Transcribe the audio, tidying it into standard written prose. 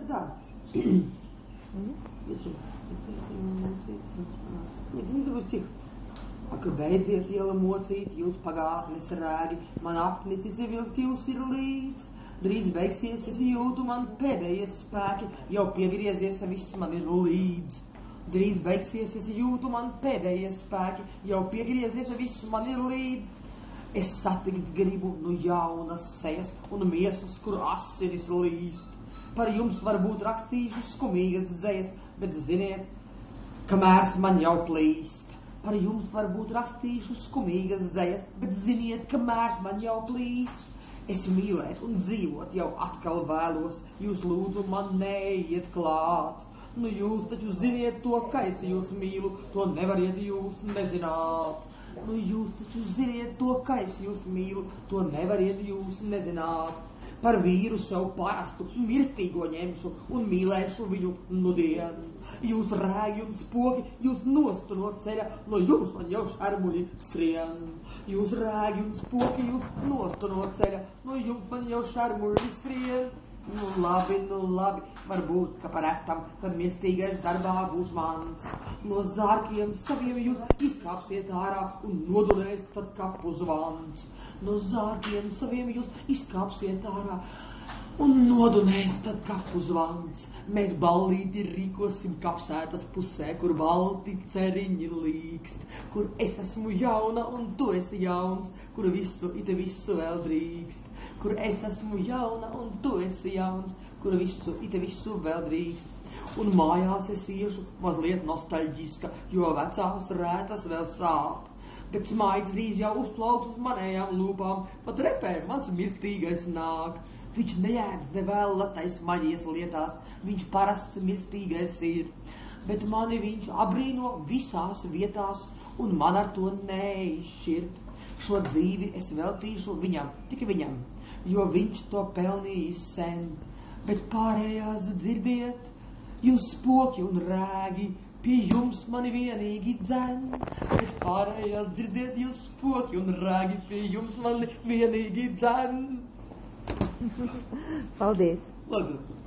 dara. Cik? Ak, beidziet liela mocīt, jūs pagātnes rēgi, man apnicis vilkt jūs ir līdz. Drīz beigsies, es jūtu, man pēdējie spēki, jau piegriezies, viss man ir līdz. Drīz beigsies, es jūtu, man pēdējie spēki, jau piegriezies, viss man ir līdz. Es satikt gribu no jaunas sejas un miesas, kur asinis līst. Par jums varbūt rakstīšu skumīgas zejas, bet ziniet, kamērs man jau plīst. Par jums varbūt rakstīšu skumīgas zejas, bet ziniet, kamērs man jau plīst. Es mīlēt un dzīvot jau atkal vēlos, jūs lūdzu man neiet klāt. Nu jūs taču ziniet to, ka es jūs mīlu, to nevariet jūs nezināt. Nu jūs taču ziniet to, ka es jūs mīlu, to nevariet jūs nezināt. Par vīru savu parastu, mirstīgo ņemšu un mīlēšu viņu nudien. Jūs rēgi un spoki, jūs nostu no ceļa, no jums man jau šarmuļi skrien. Jūs rēgi un spoki, jūs nostu no ceļa, no jums man jau šarmuļi skrien. Nu labi, varbūt, ka par etam, kad mirstīgais darbā būs mans. No zārkiem saviem jūs izkāpsiet ārā un nodurēs tad kapu zvans. No zārkiem saviem jūs izkāpsiet ārā un nodunēs tad kapu zvans. Mēs ballīti rīkosim kapsētas pusē, kur balti ceriņi līkst, kur es esmu jauna un tu esi jauns, kur visu vēl drīkst. Kur es esmu jauna un tu esi jauns, kur visu vēl drīkst. Un mājās es iešu mazliet nostalģiska, jo vecās rētas vēl sāp. Bet smaids drīz jau uzplauks uz manējām lūpām, pat repē mans mirstīgais nāk. Viņš nejēdz nevēlatais maģijas lietās, viņš parasts mirstīgais ir. Bet mani viņš abrīno visās vietās, un man ar to neizšķirt. Šo dzīvi es veltīšu viņam, tik viņam, jo viņš to pelnījis sen. Bet pārējās dzirdiet, jūs spoki un rēgi, pie jums mani vienīgi dzen. Bet pārējās dzirdiet, jūs spoki un rēgi, pie jums mani vienīgi dzen. Paldies! Lūdzu.